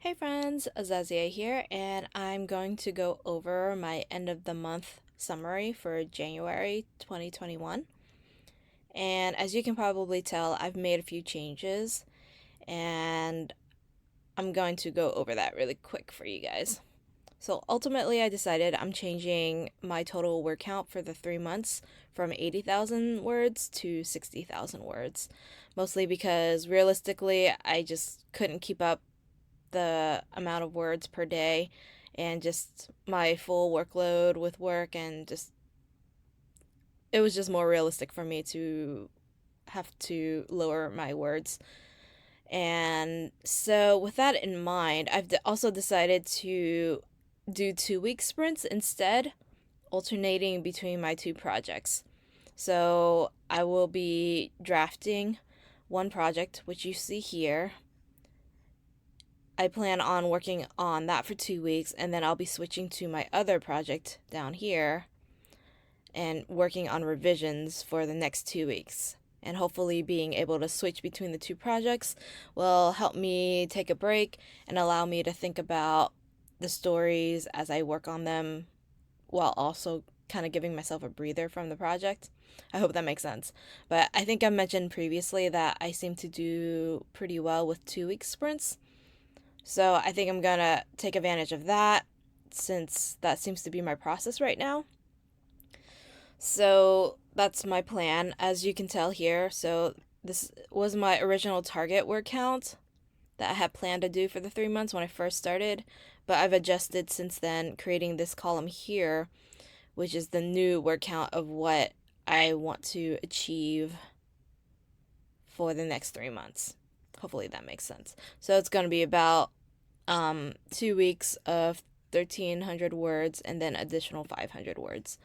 Hey friends, Aisazia here, and I'm going to go over my end of the month summary for January 2021. And as you can probably tell, I've made a few changes, and I'm going to go over that really quick for you guys. So ultimately, I decided I'm changing my total word count for the 3 months from 80,000 words to 60,000 words, mostly because realistically, I just couldn't keep up the amount of words per day and just my full workload with work, and just it was just more realistic for me to have to lower my words. And so with that in mind, I've also decided to do 2 week sprints instead, alternating between my two projects. So I will be drafting one project, which you see here. I plan on working on that for 2 weeks, and then I'll be switching to my other project down here and working on revisions for the next 2 weeks. And hopefully, being able to switch between the two projects will help me take a break and allow me to think about the stories as I work on them, while also kind of giving myself a breather from the project. I hope that makes sense. But I think I mentioned previously that I seem to do pretty well with 2 week sprints. So I think I'm gonna take advantage of that, since that seems to be my process right now. So that's my plan, as you can tell here. So this was my original target word count that I had planned to do for the 3 months when I first started, but I've adjusted since then, creating this column here, which is the new word count of what I want to achieve for the next 3 months. Hopefully that makes sense. So it's going to be about 2 weeks of 1,300 words and then additional 500 words.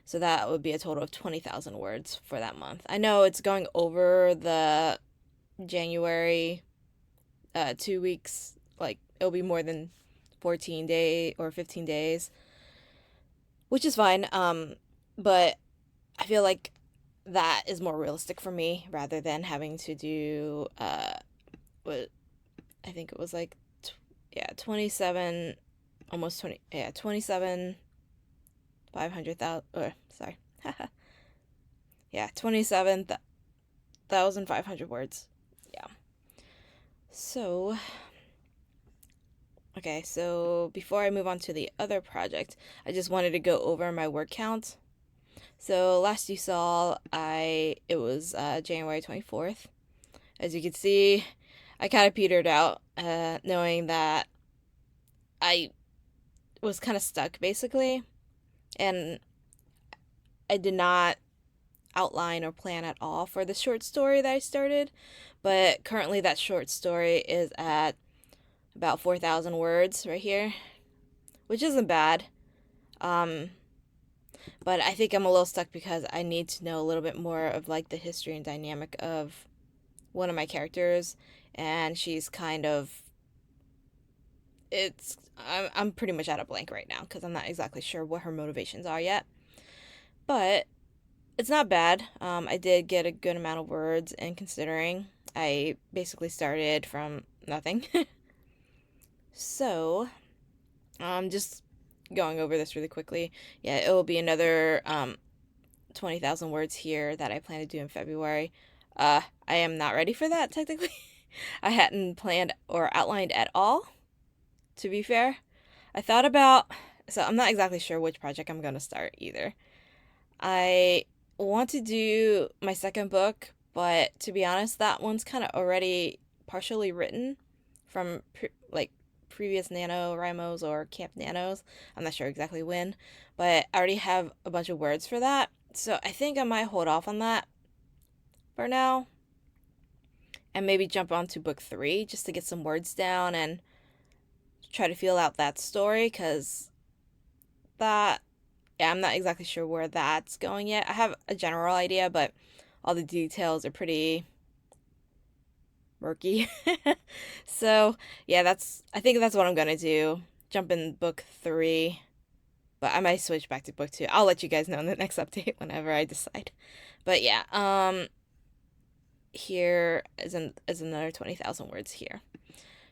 So that would be a total of 20,000 words for that month. I know it's going over the January 2 weeks, like it'll be more than 14 day or 15 days, which is fine. But I feel like that is more realistic for me rather than having to do what I think it was like 27, almost 20, 27 500,000, sorry. Yeah, 27,500 words. Yeah. So, okay, so before I move on to the other project, I just wanted to go over my word count. So last you saw, it was January 24th. As you can see, I kind of petered out, knowing that I was kind of stuck basically, and I did not outline or plan at all for the short story that I started. But currently, that short story is at about 4,000 words right here, which isn't bad. Um, but I think I'm a little stuck because I need to know a little bit more of like the history and dynamic of one of my characters, and she's kind of it's I'm pretty much at a blank right now because I'm not exactly sure what her motivations are yet. But it's not bad. I did get a good amount of words, and considering I basically started from nothing. So, just going over this really quickly. Yeah, it will be another 20,000 words here that I plan to do in February. I am not ready for that technically. I hadn't planned or outlined at all, to be fair. I thought about, so I'm not exactly sure which project I'm going to start either. I want to do my second book, but to be honest, that one's kind of already partially written from like previous NaNoWriMos or Camp Nanos. I'm not sure exactly when, but I already have a bunch of words for that. So I think I might hold off on that for now and maybe jump on to book three just to get some words down and try to feel out that story, because that, yeah, I'm not exactly sure where that's going yet. I have a general idea, but all the details are pretty murky. So, yeah, I think that's what I'm going to do. Jump in book three, but I might switch back to book two. I'll let you guys know in the next update whenever I decide. But yeah, here is another 20,000 words here.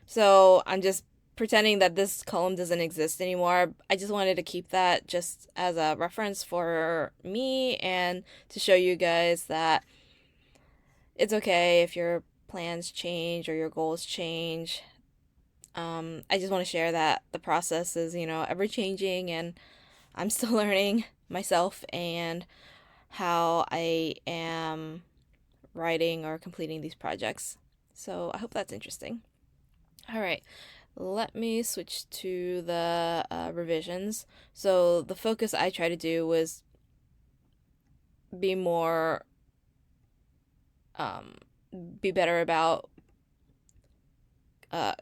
So, I'm just pretending that this column doesn't exist anymore. I just wanted to keep that just as a reference for me and to show you guys that it's okay if your plans change or your goals change. I just want to share that the process is, ever changing, and I'm still learning myself and how I am writing or completing these projects. So I hope that's interesting. All right, let me switch to the revisions. So the focus I try to do was be more, um, be better about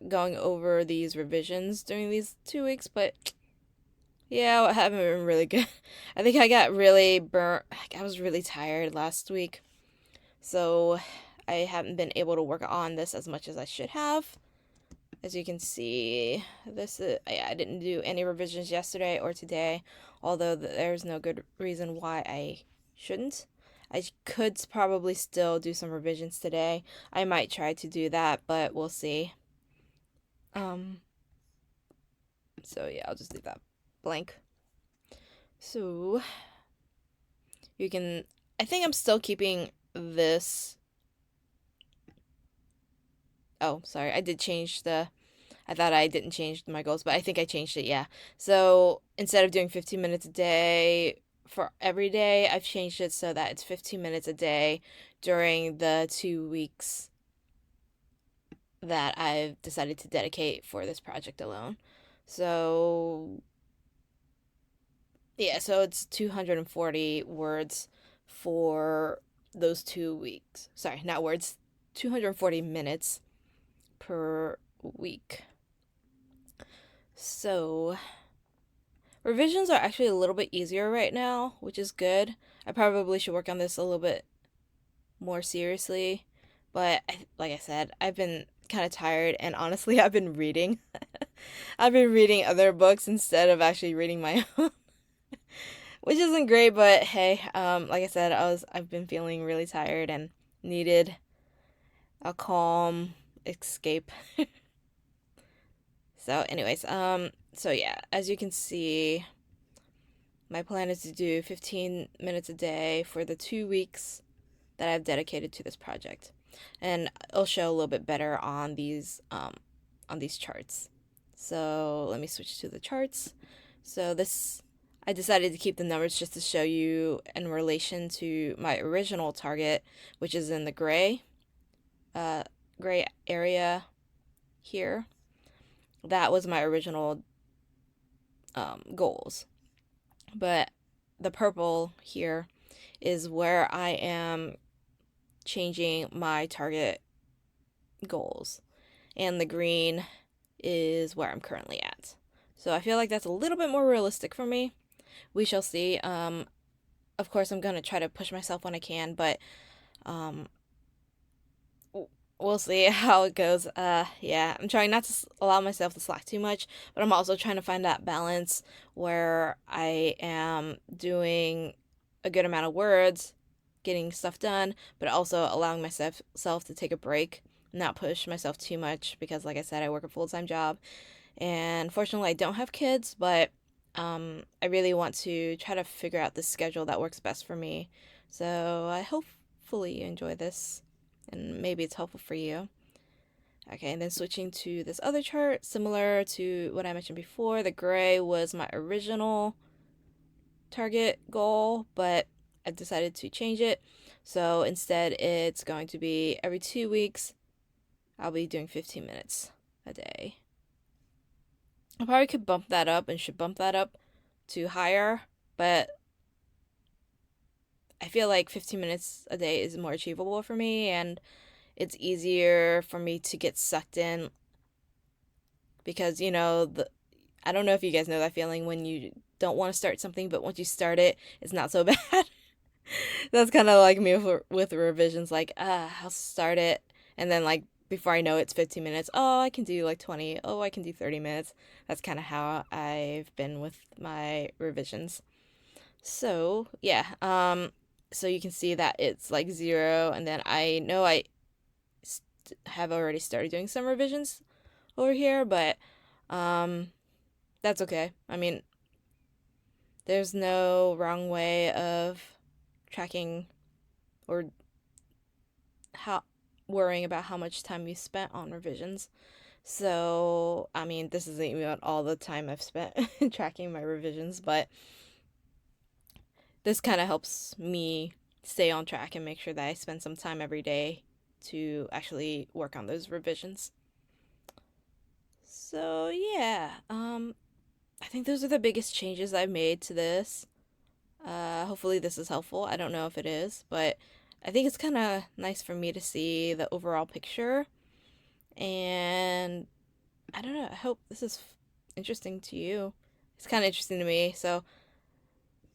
going over these revisions during these 2 weeks, but yeah, I haven't been really good. I think I got really burnt. I was really tired last week, so I haven't been able to work on this as much as I should have. As you can see, I didn't do any revisions yesterday or today, although there's no good reason why I shouldn't. I could probably still do some revisions today. I might try to do that, but we'll see. Um, so yeah, I'll just leave that blank. So you can, I think I'm still keeping this. Oh, sorry, I thought I didn't change my goals, but I think I changed it, yeah. So instead of doing 15 minutes a day for every day, I've changed it so that it's 15 minutes a day during the 2 weeks that I've decided to dedicate for this project alone. So, yeah, so it's 240 words for those 2 weeks. Sorry, not words, 240 minutes per week. So, revisions are actually a little bit easier right now, which is good. I probably should work on this a little bit more seriously, but like I said, I've been kind of tired, and honestly, I've been reading. I've been reading other books instead of actually reading my own, which isn't great, but hey, like I said, I've been feeling really tired and needed a calm escape. So, anyways, so yeah, as you can see, my plan is to do 15 minutes a day for the 2 weeks that I've dedicated to this project, and it'll show a little bit better on these charts. So let me switch to the charts. So I decided to keep the numbers just to show you in relation to my original target, which is in the uh, gray area here. That was my original goals. But the purple here is where I am changing my target goals, and the green is where I'm currently at. So I feel like that's a little bit more realistic for me. We shall see. Of course, I'm going to try to push myself when I can, but um, we'll see how it goes. Yeah, I'm trying not to allow myself to slack too much, but I'm also trying to find that balance where I am doing a good amount of words, getting stuff done, but also allowing myself to take a break, not push myself too much because, like I said, I work a full-time job, and fortunately, I don't have kids, but I really want to try to figure out the schedule that works best for me. So I hopefully you enjoy this, and maybe it's helpful for you. Okay, and then switching to this other chart, similar to what I mentioned before, the gray was my original target goal, but I decided to change it. So instead, it's going to be every 2 weeks, I'll be doing 15 minutes a day. I probably could bump that up and should bump that up to higher, but I feel like 15 minutes a day is more achievable for me, and it's easier for me to get sucked in because, I don't know if you guys know that feeling when you don't want to start something, but once you start it, it's not so bad. That's kind of like me with revisions, like, I'll start it, and then, like, before I know it's 15 minutes, oh, I can do like 20, oh, I can do 30 minutes. That's kind of how I've been with my revisions. So, yeah, so you can see that it's like 0, and then I know I have already started doing some revisions over here, but Um, that's okay. I mean, there's no wrong way of tracking or how worrying about how much time you spent on revisions. So, I mean, this isn't even all the time I've spent tracking my revisions, but this kind of helps me stay on track and make sure that I spend some time every day to actually work on those revisions. So, yeah, I think those are the biggest changes I've made to this. Hopefully this is helpful. I don't know if it is, but I think it's kind of nice for me to see the overall picture. And I don't know, I hope this is interesting to you. It's kind of interesting to me. So,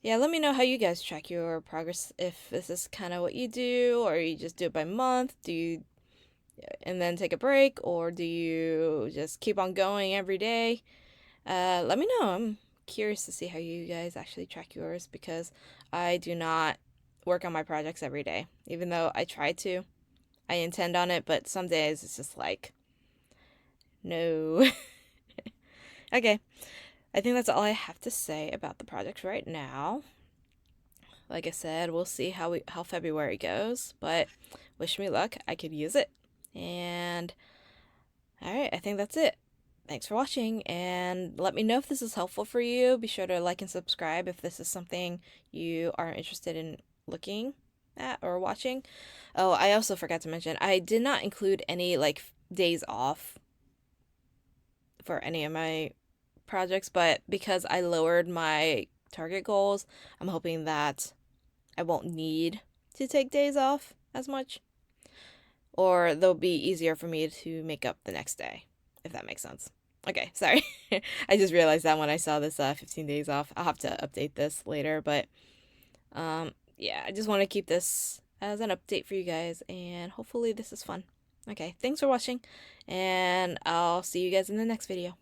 yeah, let me know how you guys track your progress. If this is kind of what you do, or you just do it by month, do you and then take a break, or do you just keep on going every day? Let me know. I'm curious to see how you guys actually track yours because I do not work on my projects every day, even though I try to. I intend on it, but some days it's just like, no. Okay, I think that's all I have to say about the project right now. Like I said, we'll see how February goes, but wish me luck. I could use it. And all right, I think that's it. Thanks for watching, and let me know if this is helpful for you. Be sure to like and subscribe if this is something you are interested in looking at or watching. Oh, I also forgot to mention, I did not include any like days off for any of my projects, but because I lowered my target goals, I'm hoping that I won't need to take days off as much, or they'll be easier for me to make up the next day, if that makes sense. Okay, sorry. I just realized that when I saw this 15 days off. I'll have to update this later, but yeah, I just want to keep this as an update for you guys, and hopefully this is fun. Okay, thanks for watching, and I'll see you guys in the next video.